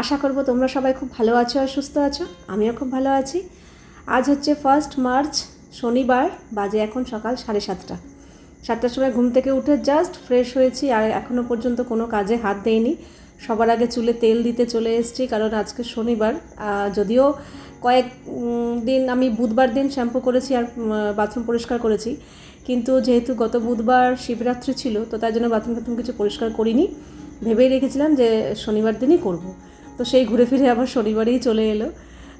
আশা করব তোমরা সবাই খুব ভালো আছো আর সুস্থ আছো। আমিও খুব ভালো আছি। আজ হচ্ছে 1 মার্চ, শনিবার। বাজে এখন সকাল 7:30। 7টার সময় ঘুম থেকে উঠে জাস্ট ফ্রেশ হয়েছি আর এখনও পর্যন্ত কোনো কাজে হাত দেইনি। সবার আগে চুলে তেল দিতে চলে এসেছি, কারণ আজকে শনিবার। যদিও কয়েক দিন আমি বুধবার দিন শ্যাম্পু করেছি আর বাথরুম পরিষ্কার করেছি, কিন্তু যেহেতু গত বুধবার শিবরাত্রি ছিল, তো তার জন্য বাথরুম কিছু পরিষ্কার করিনি। ভেবেই রেখেছিলাম যে শনিবার দিনই করব। তো সেই ঘুরে ফিরে আবার শনিবারেই চলে এলো।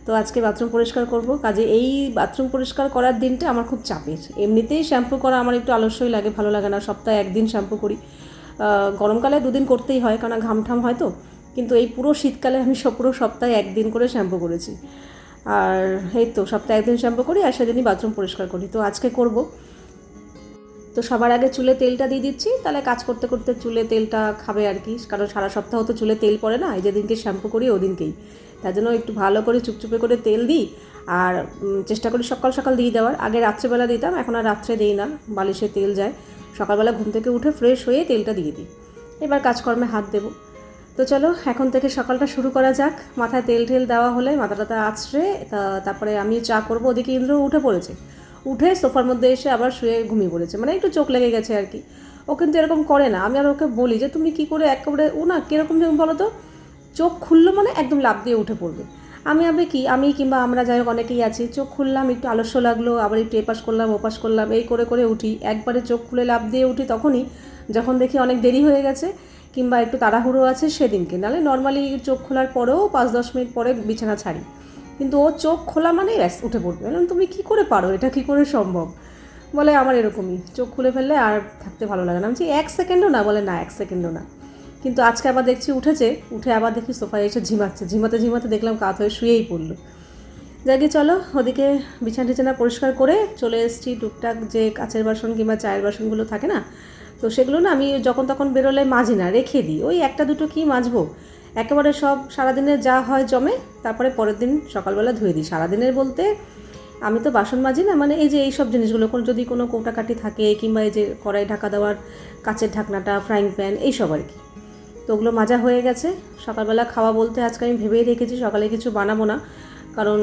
তো আজকে বাথরুম পরিষ্কার করব। কাজে এই বাথরুম পরিষ্কার করার দিনটা আমার খুব চাপের। এমনিতেই শ্যাম্পু করা আমার একটু আলস্যই লাগে, ভালো লাগে না। সপ্তাহে একদিন শ্যাম্পু করি। গরমকালে 2 দিন করতেই হয়, কারণ ঘামঠাম হয় তো। কিন্তু এই পুরো শীতকালে আমি পুরো সপ্তাহে একদিন করে শ্যাম্পু করেছি। আর এই তো সপ্তাহে একদিন শ্যাম্পু করি আর সেদিনই বাথরুম পরিষ্কার করি। তো আজকে করব। তো সবার আগে চুলে তেলটা দিয়ে দিচ্ছি, তাহলে কাজ করতে করতে চুলে তেলটা খাবে আর কি। কারণ সারা সপ্তাহ তো চুলে তেল পড়ে না, এই যেদিনকে শ্যাম্পু করি ওদিনকেই। তার জন্য একটু ভালো করে চুপচুপে করে তেল দিই। আর চেষ্টা করি সকাল সকাল দিয়ে দেওয়ার। আগে রাত্রেবেলা দিতাম, এখন আর রাত্রে দিই না, বালিশে তেল যায়। সকালবেলা ঘুম থেকে উঠে ফ্রেশ হয়ে তেলটা দিয়ে দিই। এবার কাজকর্মে হাত দেবো। তো চলো এখন থেকে সকালটা শুরু করা যাক। মাথায় তেল টেল দেওয়া হলে মাথাটা আছড়ে তারপরে আমি চা করবো। ওদিকে ইন্দ্র উঠে পড়েছে, উঠে সোফার মধ্যে এসে আবার শুয়ে ঘুমিয়ে পড়েছে, মানে একটু চোখ লেগে গেছে আর কি। ও কিন্তু এরকম করে না। আমি আর ওকে বলি যে তুমি কি করে একেবারে, ও না কীরকম যেমন বলো তো, চোখ খুললো মানে একদম লাফ দিয়ে উঠে পড়বে। আমি কিংবা আমরা যাই হোক অনেকেই আছি, চোখ খুললাম, একটু আলস্য লাগলো, আবার একটু এপাশ করলাম ওপাশ করলাম, এই করে করে উঠি। একবারে চোখ খুলে লাফ দিয়ে উঠি তখনই যখন দেখি অনেক দেরি হয়ে গেছে কিংবা একটু তাড়াহুড়ো আছে সেদিনকে। নাহলে নর্মালি চোখ খোলার পরেও 5-10 মিনিট পরে বিছানা ছাড়ি। কিন্তু ও চোখ খোলা মানেই ব্যাস উঠে পড়বে। বললাম তুমি কী করে পারো, এটা কী করে সম্ভব? বলে আমার এরকমই, চোখ খুলে ফেললে আর থাকতে ভালো লাগে না। আমি বলছি 1 সেকেন্ডও না? বলে না 1 সেকেন্ডও না। কিন্তু আজকে আবার দেখছি উঠেছে, উঠে আবার দেখি সোফায় এসে ঝিমাচ্ছে। ঝিমাতে ঝিমাতে দেখলাম কাত হয়ে শুয়েই পড়লো। যাকে চলো ওদিকে বিছানা টিছানা পরিষ্কার করে চলে এসেছি। টুকটাক যে কাচের বাসন কিংবা চায়ের বাসনগুলো থাকে না, তো সেগুলো না আমি যখন তখন বেরোলে মাজি না, রেখে দিই। ওই একটা দুটো কি মাজবো, একেবারে সব সারাদিনের যা হয় জমে, তারপরে পরের দিন সকালবেলা ধুয়ে দিই। সারাদিনের বলতে আমি তো বাসন মাজি না, মানে এই যে এইসব জিনিসগুলো যদি কোনো কৌটাকাটি থাকে কিংবা এই যে কড়াই ঢাকা দেওয়ার কাচের ঢাকনাটা, ফ্রাইং প্যান, এইসব আর কি। তো ওগুলো মাজা হয়ে গেছে। সকালবেলা খাওয়া বলতে আজকে আমি ভেবেই রেখেছি সকালে কিছু বানাবো না, কারণ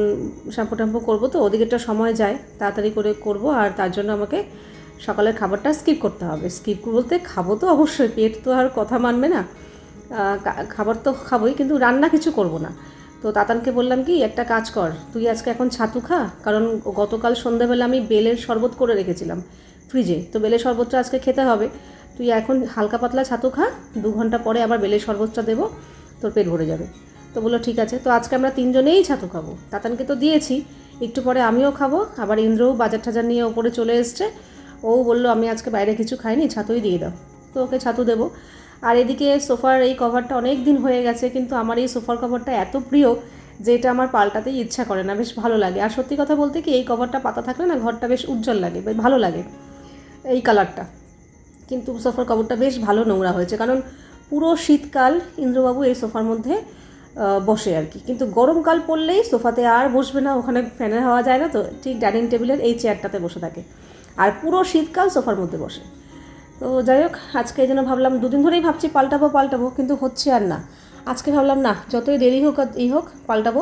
শ্যাম্পু ট্যাম্পু করবো তো ওদিকে একটা সময় যায়, তাড়াতাড়ি করে করব। আর তার জন্য আমাকে সকালের খাবারটা স্কিপ করতে হবে। স্কিপ বলতে খাবো তো অবশ্যই, পেট তো আর কথা মানবে না। খাবার তো খাবোই, কিন্তু রান্না কিছু করব না। তো তাতানকে বললাম কি, একটা কাজ কর, তুই আজকে এখন ছাতু খা, কারণ গতকাল সন্ধ্যাবেলা আমি বেলের শরবত করে রেখেছিলাম ফ্রিজে। তো বেলের শরবতটা আজকে খেতে হবে। তুই এখন হালকা পাতলা ছাতু খা, 2 ঘন্টা পরে আবার বেলের শরবতটা দেবো, তোর পেট ভরে যাবে। তো বললো ঠিক আছে। তো আজকে আমরা 3 জনেই ছাতু খাবো। তাতানকে তো দিয়েছি, একটু পরে আমিও খাবো। আবার ইন্দ্রও বাজার টাজার নিয়ে ওপরে চলে এসছে। ও বললো আমি আজকে বাইরে কিছু খাইনি, ছাতুই দিয়ে দাও। তো ওকে ছাতু দেবো। আর এদিকে সোফার এই কভারটা অনেক দিন হয়ে গেছে, কিন্তু আমার এই সোফার কভারটা এত প্রিয় যে এটা আমার পাল্টাতেই ইচ্ছা করে না, বেশ ভালো লাগে। আর সত্যি কথা বলতে কি, এই কভারটা পাতা থাকলে না ঘরটা বেশ উজ্জ্বল লাগে, বেশ ভালো লাগে এই কালারটা। কিন্তু সোফার কভারটা বেশ ভালো নোংরা হয়েছে, কারণ পুরো শীতকাল ইন্দ্রবাবু এই সোফার মধ্যে বসে আর কি। কিন্তু গরমকাল পড়লেই সোফাতে আর বসবে না, ওখানে ফ্যানের হাওয়া যায় না, তো ঠিক ডাইনিং টেবিলের এই চেয়ারটাতে বসে থাকে। আর পুরো শীতকাল সোফার মধ্যে বসে। তো যাই হোক, আজকে এই জন্য ভাবলাম, 2 দিন ধরেই ভাবছি পাল্টাবো, কিন্তু হচ্ছে আর না। আজকে ভাবলাম না, যতই দেরি হোক এই হোক পাল্টাবো।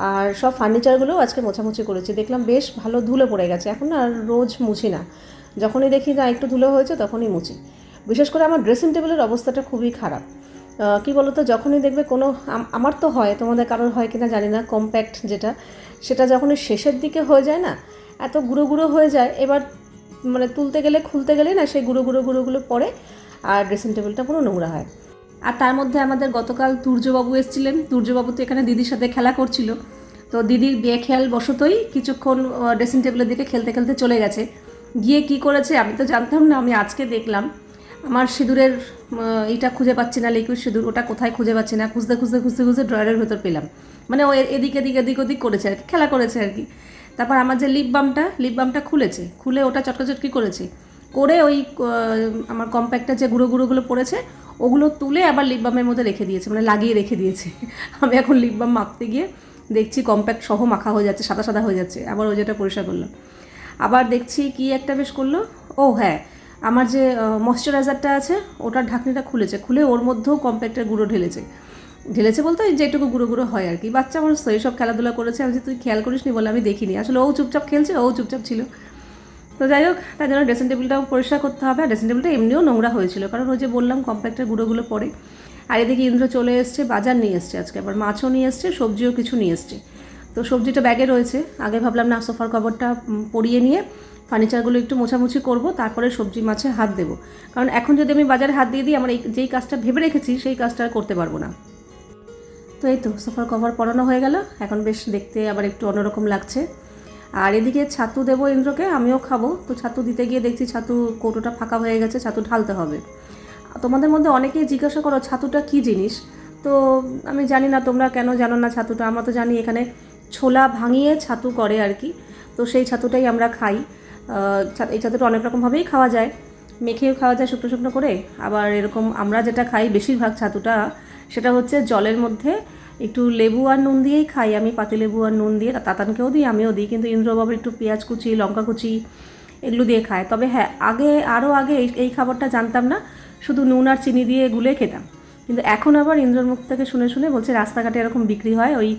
আর সব ফার্নিচারগুলোও আজকে মোছামুছি করেছি, দেখলাম বেশ ভালো ধুলো পড়ে গেছে। এখন আর রোজ মুছি না, যখনই দেখি না একটু ধুলো হয়েছে তখনই মুছি। বিশেষ করে আমার ড্রেসিং টেবিলের অবস্থাটা খুবই খারাপ। কি বলতো, যখনই দেখবে কোনো, আমার তো হয়, তোমাদের কারোর হয় কিনা জানি না, কম্প্যাক্ট যেটা, সেটা যখনই শেষের দিকে হয়ে যায় না, এত গুঁড়ো গুঁড়ো হয়ে যায়। এবার মানে তুলতে গেলে খুলতে গেলে না সেই গুঁড়োগুলো পড়ে, আর ড্রেসিং টেবিলটা পুরো নোংরা হয়। আর তার মধ্যে আমাদের গতকাল তুর্যবাবু এসেছিলেন। তুর্যবাবু তো এখানে দিদির সাথে খেলা করছিল, তো দিদির বেখেয়াল বশতই কিছুক্ষণ ড্রেসিং টেবিলের দিকে খেলতে খেলতে চলে গেছে। গিয়ে কি করেছে আমি তো জানতাম না, আমি আজকে দেখলাম। আমার সিঁদুরের এইটা খুঁজে পাচ্ছি না, লিকুইড সিঁদুর, ওটা কোথায় খুঁজে পাচ্ছি না, খুঁজতে ড্রয়ারের ভেতর পেলাম। মানে ও এদিক ওদিক করেছে আর কি, খেলা করেছে আর কি। তারপর আমার যে লিপ বামটা খুলে ওটা চটকাচটকি করেছে, করে ওই আমার কম্প্যাক্টটা যে গুঁড়োগুলো পড়েছে ওগুলো তুলে আবার লিপ বামের মধ্যে রেখে দিয়েছে, মানে লাগিয়ে রেখে দিয়েছে। আমি এখন লিপ বাম মাখতে গিয়ে দেখছি কম্প্যাক্ট সহ মাখা হয়ে যাচ্ছে, সাদা সাদা হয়ে যাচ্ছে। আবার ওই যেটা পরিষ্কার করলাম। আবার দেখছি কি একটা বেশ করলো, ও হ্যাঁ, আমার যে ময়শ্চারাইজারটা আছে ওটার ঢাকনিটা খুলে ওর মধ্যেও কম্প্যাক্টের গুঁড়ো ঢেলেছে। ঢেলেছে বলতে যেটুকু গুঁড়ো গুঁড়ো হয় আর কি, বাচ্চা মানুষ তো এইসব খেলাধুলা করেছে। আমি যে তুই খেয়াল করিসনি বলে আমি দেখিনি, আসলে ও চুপচাপ খেলছে, ও চুপচাপ ছিল। তো যাই হোক, তার জন্য ড্রেসিং টেবিলটাও পরিষ্কার করতে হবে। আর ড্রেসিং টেবিলটা এমনিও নোংরা হয়েছিল, কারণ ওই যে বললাম কম্প্যাক্টের গুঁড়োগুলো পড়ে। আর এদিকে ইন্দ্র চলে এসছে, বাজার নিয়ে এসছে আজকে, আবার মাছও নিয়ে এসছে, সবজিও কিছু নিয়ে এসছে। তো সবজিটা ব্যাগে রয়েছে, আগে ভাবলাম না সোফার কভারটা পরিয়ে নিয়ে ফার্নিচারগুলো একটু মোছামুছি করব, তারপরে সবজি মাছে হাত দেবো। কারণ এখন যদি আমি বাজারে হাত দিয়ে দিই, আমার যেই কাজটা ভেবে রেখেছি সেই কাজটা আর করতে পারবো না। তো এই তো সোফার কভার পরানো হয়ে গেল, এখন বেশ দেখতে আবার একটু অন্যরকম লাগছে। আর এদিকে ছাতু দেবো ইন্দ্রকে, আমিও খাবো। তো ছাতু দিতে গিয়ে দেখছি ছাতু কৌটোটা ফাঁকা হয়ে গেছে, ছাতু ঢালতে হবে। তোমাদের মধ্যে অনেকেই জিজ্ঞাসা করো ছাতুটা কী জিনিস। তো আমি জানি না তোমরা কেন জানো না ছাতুটা। আমরা তো জানি এখানে ছোলা ভাঙিয়ে ছাতু করে আর কি, তো সেই ছাতুটাই আমরা খাই। এই ছাতুটা অনেক রকমভাবেই খাওয়া যায়, মেখেও খাওয়া যায় শুকনো শুকনো করে। আবার এরকম আমরা যেটা খাই বেশিরভাগ ছাতুটা, সেটা হচ্ছে জলের মধ্যে একটু লেবু আর নুন দিয়েই খাই। আমি পাতি লেবু আর নুন দিয়ে, তাতানকেও দিই, আমিও দিই, কিন্তু ইন্দ্রবাবু একটু পেঁয়াজ কুচি, লঙ্কা কুচি এগুলো দিয়ে খায়। তবে হ্যাঁ, আরও আগে এই খাবারটা জানতাম না, শুধু নুন আর চিনি দিয়ে গুলে খেতাম। কিন্তু এখন আবার ইন্দ্রর মুখ থেকে শুনে শুনে বলছে রাস্তাঘাটে এরকম বিক্রি হয়, ওই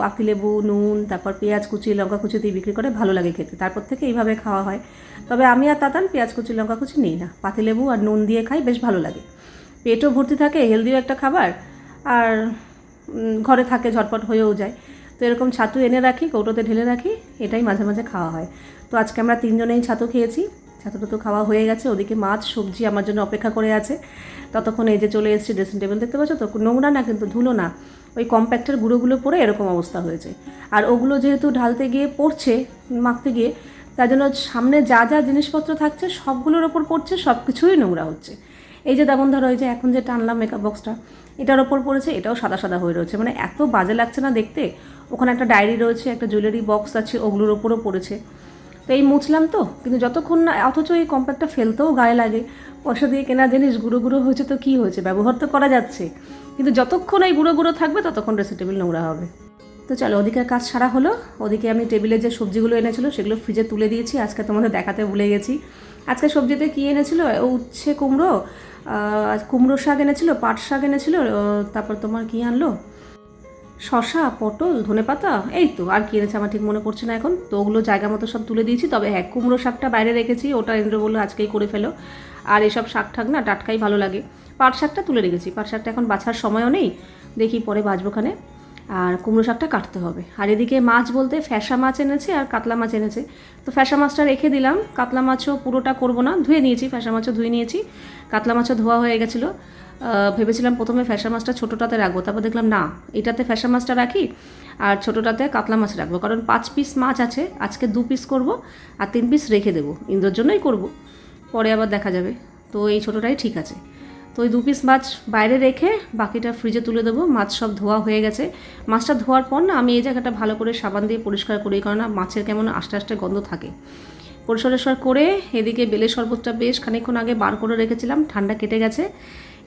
পাতি লেবু, নুন, তারপর পেঁয়াজ কুচি, লঙ্কা কুচি দিয়ে বিক্রি করে, ভালো লাগে খেতে। তারপর থেকে এইভাবে খাওয়া হয়। তবে আমি আর তাতান পেঁয়াজ কুচি, লঙ্কা কুচি নিই না, পাতি লেবু আর নুন দিয়ে খাই, বেশ ভালো লাগে। পেটও ভর্তি থাকে, হেলদিও একটা খাবার, আর ঘরে থাকে, ঝটপট হয়েও যায়। তো এরকম ছাতু এনে রাখি, কৌটোতে ঢেলে রাখি, এটাই মাঝে মাঝে খাওয়া হয়। তো আজকে আমরা 3 জনেই ছাতু খেয়েছি। ছাতুটা তো খাওয়া হয়ে গেছে, ওদিকে মাছ সবজি আমার জন্য অপেক্ষা করে আছে। ততক্ষণ এই যে চলে এসেছি ড্রেসিং টেবিল, দেখতে পাচ্ছ তো, নোংরা না কিন্তু, ধুলো না, ওই কম্প্যাক্টের গুঁড়োগুলো পরে এরকম অবস্থা হয়েছে। আর ওগুলো যেহেতু ঢালতে গিয়ে পড়ছে, মাখতে গিয়ে, তার জন্য সামনে যা যা জিনিসপত্র থাকছে সবগুলোর ওপর পড়ছে, সব কিছুই নোংরা হচ্ছে। এই যে যেমন ধরো, এই যে এখন যে টানলাম মেকআপ বক্সটা, এটার ওপর পড়েছে, এটাও সাদা সাদা হয়ে রয়েছে, মানে এত বাজে লাগছে না দেখতে। ওখানে একটা ডায়েরি রয়েছে, একটা জুয়েলারি বক্স আছে, ওগুলোর ওপরও পড়েছে। তো এই মুছলাম তো, কিন্তু যতক্ষণ না, অথচ এই কম্প্যাক্টটা ফেলতেও গায়ে লাগে। পয়সা দিয়ে কেনা জিনিস, গুঁড়ো গুঁড়ো হয়েছে তো কী হয়েছে, ব্যবহার তো করা যাচ্ছে, কিন্তু যতক্ষণ এই গুঁড়ো গুঁড়ো থাকবে ততক্ষণ ড্রেসিং টেবিল নোংরা হবে। তো চলো, ওদিকের কাজ সারা হলো। ওদিকে আমি টেবিলে যে সবজিগুলো এনেছিল সেগুলো ফ্রিজে তুলে দিয়েছি, আজকে তোমাদের দেখাতে ভুলে গেছি। আজকে সবজিতে কী এনেছিল, উচ্ছে কুমড়ো, কুমড়ো শাক এনেছিল, পাট শাক এনেছিল, তারপর তোমার কী আনলো, শশা, পটল, ধনেপাতা, এই তো, আর কি এনেছে আমার ঠিক মনে পড়ছে না এখন। তো ওগুলো জায়গা মতো সব তুলে দিয়েছি। তবে হ্যাঁ, কুমড়ো শাকটা বাইরে রেখেছি, ওটা ইন্দ্র বললো আজকেই করে ফেলো। আর এসব শাক ঠাক না টাটকাই ভালো লাগে। পাট শাকটা তুলে রেখেছি, পাট শাকটা এখন বাছার সময়ও নেই, দেখি পরে বাছবোখানে। আর কুমড়ো শাকটা কাটতে হবে। আর এদিকে মাছ বলতে ফ্যাসা মাছ এনেছে আর কাতলা মাছ এনেছে। তো ফ্যাসা মাছটা রেখে দিলাম, কাতলা মাছও পুরোটা করব না, ধুয়ে নিয়েছি, ফ্যাসা মাছও ধুয়ে নিয়েছি, কাতলা মাছও ধোয়া হয়ে গেছিলো। ভেবেছিলাম প্রথমে ফ্যাসা মাছটা ছোটোটাতে রাখবো, তারপর দেখলাম না, এটাতে ফ্যাসা মাছটা রাখি আর ছোটোটাতে কাতলা মাছ রাখবো, কারণ 5 পিস মাছ আছে, আজকে 2 পিস করব আর 3 পিস রেখে দেবো, ইন্দ্রর জন্যই করব, পরে আবার দেখা যাবে। তো এই ছোটোটাই ঠিক আছে। তো ওই 2 পিস মাছ বাইরে রেখে বাকিটা ফ্রিজে তুলে দেবো। মাছ সব ধোয়া হয়ে গেছে। মাছটা ধোয়ার পর না, আমি এই জায়গাটা ভালো করে সাবান দিয়ে পরিষ্কার করি, কারণ মাছের কেমন আস্তে আস্তে গন্ধ থাকে। পরিষ্কার করে এদিকে বেলের শরবতটা বেশ খানিকক্ষণ আগে বার করে রেখেছিলাম, ঠান্ডা কেটে গেছে।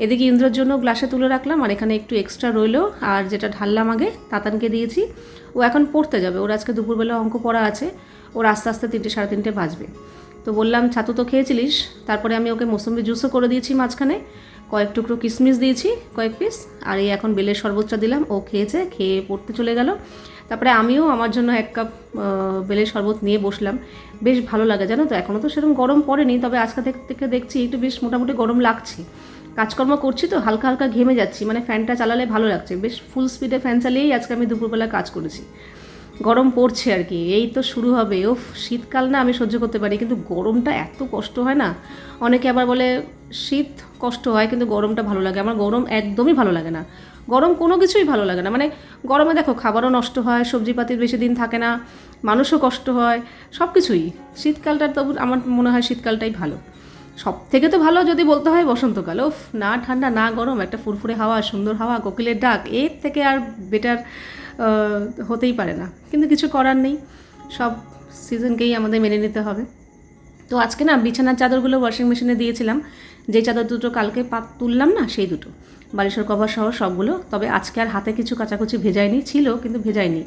এদিকে ইন্দ্রর জন্য গ্লাসে তুলে রাখলাম, আর এখানে একটু এক্সট্রা রইলো, আর যেটা ঢাললাম আগে তাতানকে দিয়েছি। ও এখন পড়তে যাবে, ওর আজকে দুপুরবেলা অঙ্ক পড়া আছে, ওর আস্তে আস্তে 3টে সাড়ে 3টে বাজবে। তো বললাম ছাতু তো খেয়েছিলিস, তারপরে আমি ওকে মৌসুমি জুসও করে দিয়েছি, মাঝখানে কয়েক টুকরো কিশমিশ দিয়েছি, কয়েক পিস, আর এই এখন বেলের শরবতটা দিলাম, ও খেয়েছে, খেয়ে পড়তে চলে গেল। তারপরে আমিও আমার জন্য 1 কাপ বেলের শরবত নিয়ে বসলাম। বেশ ভালো লাগে জানো তো, এখনও তো সেরকম গরম পড়েনি, তবে আজকে থেকে দেখছি একটু বেশ মোটামুটি গরম লাগছে। কাজকর্ম করছি তো, হালকা হালকা ঘেমে যাচ্ছি, মানে ফ্যানটা চালালে ভালো লাগছে, বেশ ফুল স্পিডে ফ্যান চালিয়েই আজকে আমি দুপুরবেলা কাজ করেছি। গরম পড়ছে আর কি, এই তো শুরু হবে। শীতকাল না আমি সহ্য করতে পারি, কিন্তু গরমটা এত কষ্ট হয় না। অনেকে আবার বলে শীত কষ্ট হয় কিন্তু গরমটা ভালো লাগে, আমার গরম একদমই ভালো লাগে না। গরম কোনো কিছুই ভালো লাগে না, মানে গরমে দেখো খাবারও নষ্ট হয়, সবজিপাতির বেশি দিন থাকে না, মানুষও কষ্ট হয়, সব কিছুই। শীতকালটা তবু আমার মনে হয় শীতকালটাই ভালো। সব থেকে তো ভালো যদি বলতে হয় বসন্তকাল। না ঠান্ডা না গরম, একটা ফুরফুরে হাওয়া, সুন্দর হাওয়া, কোকিলের ডাক, এর থেকে আর বেটার হতেই পারে না। কিন্তু কিছু করার নেই, সব সিজনকেই আমাদের মেনে নিতে হবে। তো আজকে না বিছানার চাদরগুলো ওয়াশিং মেশিনে দিয়েছিলাম, যে চাদর দুটো কালকে তুললাম না, সেই দুটো, বালিশের কভার সহ সবগুলো। তবে আজকে আর হাতে কিছু কাচাকুচি ভেজাইনি, ছিল কিন্তু ভেজাইনি,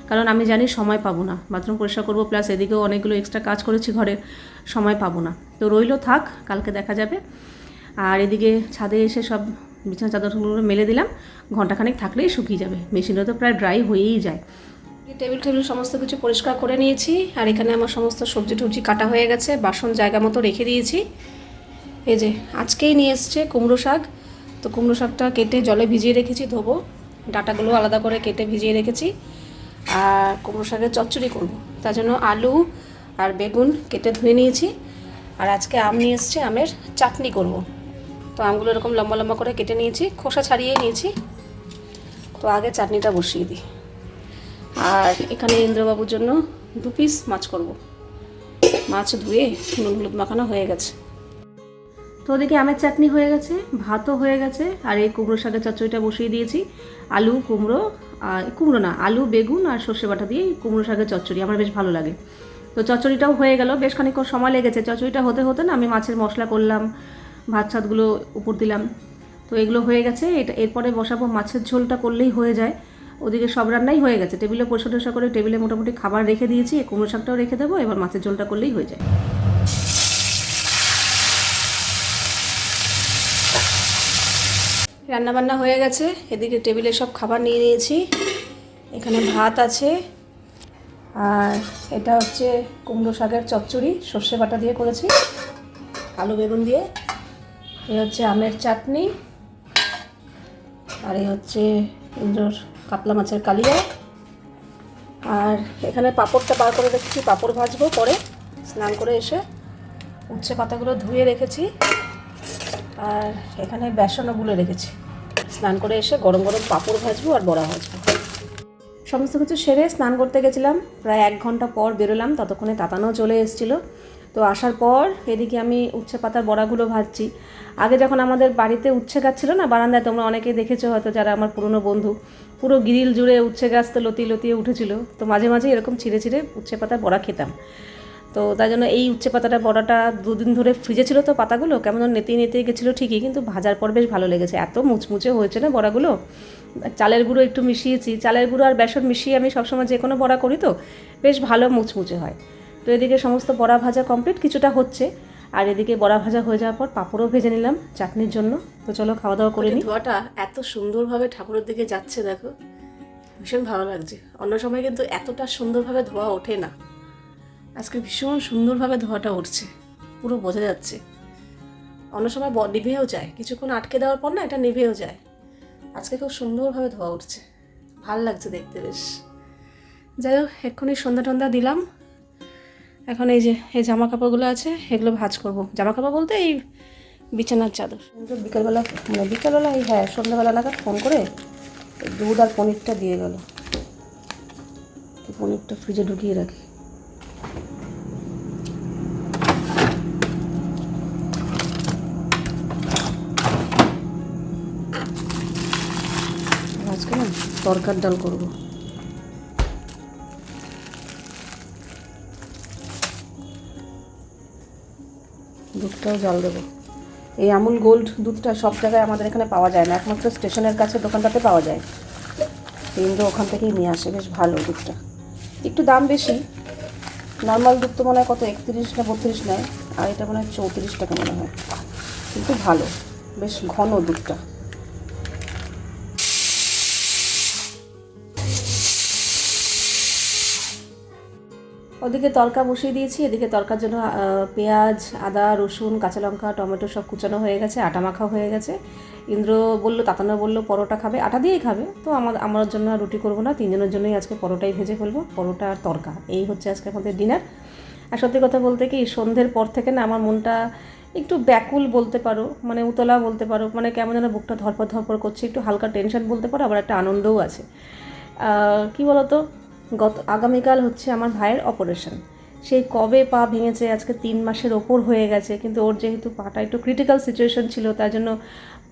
কারণ আমি জানি সময় পাবো না, বাথরুম পরিষ্কার করবো, প্লাস এদিকেও অনেকগুলো এক্সট্রা কাজ করেছি ঘরের, সময় পাবো না। তো রইলো থাক, কালকে দেখা যাবে। আর এদিকে ছাদে এসে সব বিছানা চাদরগুলো মেলে দিলাম, ঘন্টাখানেক থাকলেই শুকিয়ে যাবে। মেশিনটা তো প্রায় ড্রাই হয়েই যায়। টেবিল সমস্ত কিছু পরিষ্কার করে নিয়েছি, আর এখানে আমার সমস্ত সবজি টবজি কাটা হয়ে গেছে, বাসন জায়গা মতো রেখে দিয়েছি। এই যে আজকেই নিয়ে এসছে কুমড়ো শাক, তো কুমড়ো শাকটা কেটে জলে ভিজিয়ে রেখেছি, ধোবো, ডাঁটাগুলো আলাদা করে কেটে ভিজিয়ে রেখেছি। আর কুমড়ো শাকের চচ্চড়ি করব, তার জন্য আলু আর বেগুন কেটে ধুয়ে নিয়েছি। আর আজকে আম নিয়ে এসছে, আমের চাটনি করব। তো আমগুলো এরকম লম্বা লম্বা করে কেটে নিয়েছি, খোসা ছাড়িয়ে নিয়েছি। তো আগে চাটনিটা বসিয়ে দিই। আর এখানে ইন্দ্রবাবুর জন্য 2 পিস মাছ করব। মাছ ধুয়ে নুন হলুদ মাখানো হয়ে গেছে। তো ওদিকে আমের চাটনি হয়ে গেছে, ভাতও হয়ে গেছে, আর এই কুমড়ো শাকের চচ্চড়িটা বসিয়ে দিয়েছি। আলু কুমড়ো না, আলু বেগুন আর সর্ষে বাটা দিয়ে কুমড়ো শাকের চচ্চড়ি আমার বেশ ভালো লাগে। তো চচ্চড়িটাও হয়ে গেল, বেশ খানিকক্ষণ সময় লেগেছে। চচ্চড়িটা হতে হতে না আমি মাছের মশলা করলাম, ভাত ছাতগুলো উপর দিলাম। তো এগুলো হয়ে গেছে, এরপরে বসাবো মাছের ঝোলটা, করলেই হয়ে যায়। ওদিকে সব রান্নাই হয়ে গেছে, টেবিলে পরিষ্কার করে টেবিলে মোটামুটি খাবার রেখে দিয়েছি, কুমড়ো শাকটাও রেখে দেবো, এবার মাছের ঝোলটা করলেই হয়ে যায়। রান্নাবান্না হয়ে গেছে, এদিকে টেবিলে সব খাবার নিয়ে নিয়েছি। এখানে ভাত আছে, আর এটা হচ্ছে কুমড়ো শাকের চচ্চড়ি, সর্ষে বাটা দিয়ে করেছি, আলু বেগুন দিয়ে। এই হচ্ছে আমের চাটনি, আর এই হচ্ছে ইন্দ্রর কাতলা মাছের কালিয়া। আর এখানে পাঁপড়টা বার করে রেখেছি, পাঁপড় ভাজবো পরে। স্নান করে এসে উচ্ছে পাতাগুলো ধুয়ে রেখেছি, আর এখানে বেসনও গুলে রেখেছি। স্নান করে এসে গরম গরম পাঁপড় ভাজবো আর বড়া ভাজবো। সমস্ত কিছু সেরে স্নান করতে গেছিলাম, প্রায় 1 ঘন্টা পর বেরোলাম, ততক্ষণে তাতানও চলে এসেছিলো। তো আসার পর এদিকে আমি উচ্ছে পাতার বড়াগুলো ভাজছি। আগে যখন আমাদের বাড়িতে উচ্ছে গাছ ছিল না বারান্দায়, তোমরা অনেকেই দেখেছো হয়তো যারা আমার পুরনো বন্ধু, পুরো গ্রিল জুড়ে উচ্ছে গাছ তো লতিয়ে লতিয়ে উঠেছিল। তো মাঝে মাঝে এরকম ছিঁড়ে ছিঁড়ে উচ্ছে পাতার বড়া খেতাম। তো তাই জন্য এই উচ্ছে পাতাটা বড়াটা 2 দিন ধরে ফ্রিজে ছিল, তো পাতাগুলো কেমন নেতিয়ে নেতিয়ে গেছিলো ঠিকই, কিন্তু ভাজার পর বেশ ভালো লেগেছে। এত মুচমুচে হয়েছে না বড়াগুলো। চালের গুঁড়ো একটু মিশিয়েছি, চালের গুঁড়ো আর বেসন মিশিয়ে আমি সবসময় যে কোনো বড়া করি, তো বেশ ভালো মুচমুচে হয়। তো এদিকে সমস্ত বড়া ভাজা কমপ্লিট, কিছুটা হচ্ছে। আর এদিকে বড়া ভাজা হয়ে যাওয়ার পর পাঁপড়ও ভেজে নিলাম চাটনির জন্য। তো চলো খাওয়া দাওয়া করে নিই। ধোয়াটা এত সুন্দরভাবে ঠাকুরের দিকে যাচ্ছে, দেখো ভীষণ ভালো লাগছে। অন্য সময় কিন্তু এতটা সুন্দরভাবে ধোয়া ওঠে না, আজকে ভীষণ সুন্দরভাবে ধোয়াটা উঠছে, পুরো বোঝা যাচ্ছে। অন্য সময় নিভেও যায়, কিছুক্ষণ আটকে দেওয়ার পর না এটা নিভেও যায়। আজকে খুব সুন্দরভাবে ধোয়া উঠছে, ভাল লাগছে দেখতে বেশ। যাই হোক, এক্ষুনি সন্ধ্যা টন্ধা দিলাম। এখন এই যে এই জামা কাপড়গুলো আছে, এগুলো ভাঁজ করবো। জামা কাপড় বলতে এই বিছানার চাদর। বিকালবেলা এই সন্ধ্যাবেলা নাগাদ ফোন করে দুধ আর পনিরটা দিয়ে গেল। পনিরটা ফ্রিজে ঢুকিয়ে রাখি। আজকে না তরকার ডাল করবো। দুধটাও জাল দেবো। এই আমুল গোল্ড দুধটা সব জায়গায় আমাদের এখানে পাওয়া যায় না, একমাত্র স্টেশনের কাছে দোকানটাতে পাওয়া যায়। ইন্দ্র ওখান থেকেই নিয়ে আসে, বেশ ভালো দুধটা। একটু দাম বেশি, নর্মাল দুধ তো মনে হয় কত 31 না 32 নেয়, আর এটা মনে হয় 34 টাকা মনে হয়, কিন্তু ভালো, বেশ ঘন দুধটা। ওদিকে তরকা বসিয়ে দিয়েছি, এদিকে তরকার জন্য পেঁয়াজ, আদা, রসুন, কাঁচা লঙ্কা, টমেটো সব কুচানো হয়ে গেছে, আটা মাখা হয়ে গেছে। ইন্দ্র বললো, তাতানো বললো পরোটা খাবে, আটা দিয়েই খাবে। তো আমার জন্য রুটি করবো না, 3 জনের জন্যই আজকে পরোটাই ভেজে ফেলবো। পরোটা আর তরকা, এই হচ্ছে আজকে আমাদের ডিনার। আর সত্যি কথা বলতে কি, সন্ধ্যের পর থেকে না আমার মনটা একটু ব্যাকুল বলতে পারো, মানে উতলা বলতে পারো, মানে কেমন যেন বুকটা ধরপড় করছে, একটু হালকা টেনশন বলতে পারো, আবার একটা আনন্দও আছে। কি বলতো, আগামীকাল হচ্ছে আমার ভাইয়ের অপারেশন। সেই কবে পা ভেঙেছে, আজকে 3 মাসের ওপর হয়ে গেছে, কিন্তু ওর যেহেতু পাটা একটু ক্রিটিক্যাল সিচুয়েশন ছিল, তার জন্য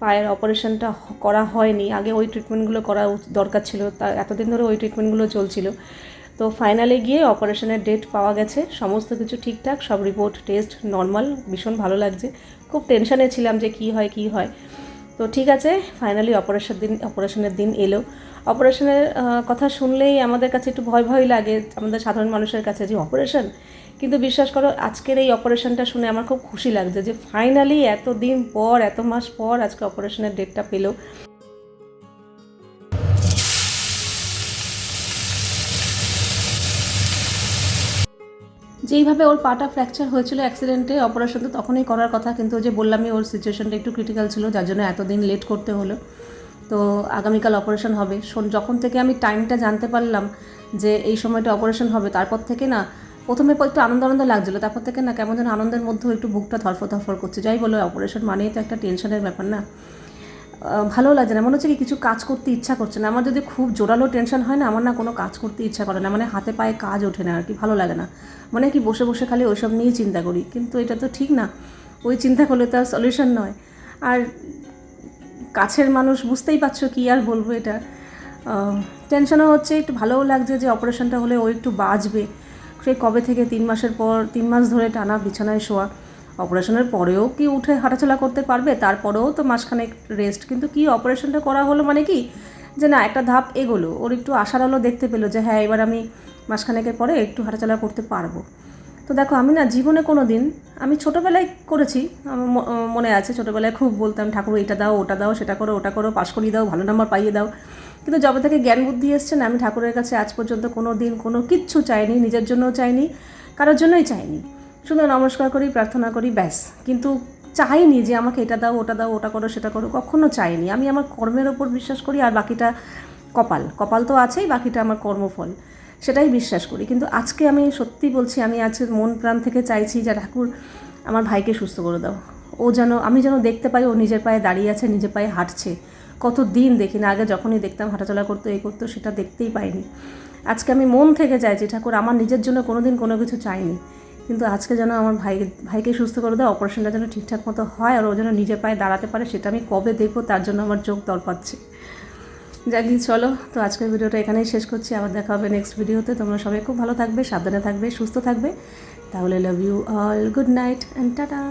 পায়ের অপারেশনটা করা হয়নি। আগে ওই ট্রিটমেন্টগুলো করা দরকার ছিল, তা এতদিন ধরে ওই ট্রিটমেন্টগুলো চলছিল। তো ফাইনালে গিয়ে অপারেশনের ডেট পাওয়া গেছে, সমস্ত কিছু ঠিকঠাক, সব রিপোর্ট টেস্ট নর্মাল, ভীষণ ভালো লাগছে। খুব টেনশনে ছিলাম যে কী হয়। তো ঠিক আছে, ফাইনালি অপারেশনের দিন এলো। অপারেশনের কথা শুনলেই আমাদের কাছে একটু ভয় লাগে, আমাদের সাধারণ মানুষের কাছে, যে অপারেশন কিন্তু বিশ্বাস করো আজকের এই অপারেশনটা শুনে আমার খুব খুশি লাগছে যে ফাইনালি এত দিন পর, এত মাস পর আজকে অপারেশনের ডেটটা পেলো। যেইভাবে ওর পাটা ফ্র্যাকচার হয়েছিল অ্যাক্সিডেন্টে, অপারেশন তো তখনই করার কথা, কিন্তু যে বললামই ওর সিচুয়েশনটা একটু ক্রিটিক্যাল ছিল, যার জন্য এতদিন লেট করতে হলো। তো আগামীকাল অপারেশন হবে। যখন থেকে আমি টাইমটা জানতে পারলাম যে এই সময়টা অপারেশন হবে, তারপর থেকে না প্রথমে একটু আনন্দ আনন্দ লাগছিলো, তারপর থেকে না কেমন যেন আনন্দের মধ্যেও একটু বুকটা ধরফর ধরফর করছে। যাই বলো, অপারেশন মানেই তো একটা টেনশনের ব্যাপার না, ভালো লাগছে না, মনে হচ্ছে কি কিছু কাজ করতে ইচ্ছা করছে না। আমার যদি খুব জোরালো টেনশন হয় না, আমার না কোনো কাজ করতে ইচ্ছা করে না, মানে হাতে পায়ে কাজ ওঠে না আর কি, ভালো লাগে না, মানে কি বসে বসে খালি ওইসব নিয়েই চিন্তা করি। কিন্তু এটা তো ঠিক না, ওই চিন্তা করলে তো আর সলিউশন নয়। আর কাছের মানুষ, বুঝতেই পারছো কি আর বলবো, এটা টেনশনও হচ্ছে, একটু ভালোও লাগছে যে অপারেশনটা হলে ও একটু বাঁচবে। সেই কবে থেকে 3 মাসের পর 3 মাস ধরে টানা বিছানায় শোয়া, অপারেশনের পরেও কি উঠে হাঁটাচলা করতে পারবে, তারপরেও তো মাসখানেক রেস্ট। কিন্তু কি অপারেশনটা করা হলো মানে কি যে না একটা ধাপ এগোলো, ওর একটু আশার আলো দেখতে পেলো যে হ্যাঁ এবার আমি মাসখানেকের পরে একটু হাঁটাচলা করতে পারবো। তো দেখো আমি না জীবনে কোনো দিন, আমি ছোটোবেলায় করেছি, আমার মনে আছে ছোটোবেলায় খুব বলতাম ঠাকুর এটা দাও, ওটা দাও, সেটা করো, ওটা করো, পাশ করিয়ে দাও, ভালো নাম্বার পাইয়ে দাও। কিন্তু যবে থেকে জ্ঞান বুদ্ধি এসছে না, আমি ঠাকুরের কাছে আজ পর্যন্ত কোনো দিন কোনো কিচ্ছু চাইনি, নিজের জন্যও চাইনি, কারোর জন্যই চাইনি, শুধু নমস্কার করি, প্রার্থনা করি, ব্যাস। কিন্তু চাইনি যে আমাকে এটা দাও, ওটা দাও, ওটা করো, সেটা করো, কখনো চাইনি। আমি আমার কর্মের ওপর বিশ্বাস করি, আর বাকিটা কপাল, কপাল তো আছেই, বাকিটা আমার কর্মফল, সেটাই বিশ্বাস করি। কিন্তু আজকে আমি সত্যি বলছি, আমি আজকে মন প্রাণ থেকে চাইছি যে ঠাকুর আমার ভাইকে সুস্থ করে দাও, ও যেন, আমি যেন দেখতে পাই ও নিজের পায়ে দাঁড়িয়ে আছে, নিজের পায়ে হাঁটছে। কত দিন দেখি না, আগে যখনই দেখতাম হাঁটাচলা করতো, এই করতো, সেটা দেখতেই পাইনি। আজকে আমি মন থেকে চাইছি ঠাকুর, আমার নিজের জন্য কোনো দিন কোনো কিছু চাইনি, কিন্তু আজকে যেন আমার ভাইকে সুস্থ করে দাও, অপারেশনটা যেন ঠিকঠাক মতো হয়, আর ও যেন নিজের পায়ে দাঁড়াতে পারে, সেটা আমি কবে দেখবো, তার জন্য আমার চোখ তড়পাচ্ছে। যাই চলো, তো আজকের ভিডিওটা এখানেই শেষ করছি, আবার দেখা হবে নেক্সট ভিডিওতে। তোমরা সবাই খুব ভালো থাকবে, সাবধানে থাকবে, সুস্থ থাকবে। তাহলে love you all, good night and tata.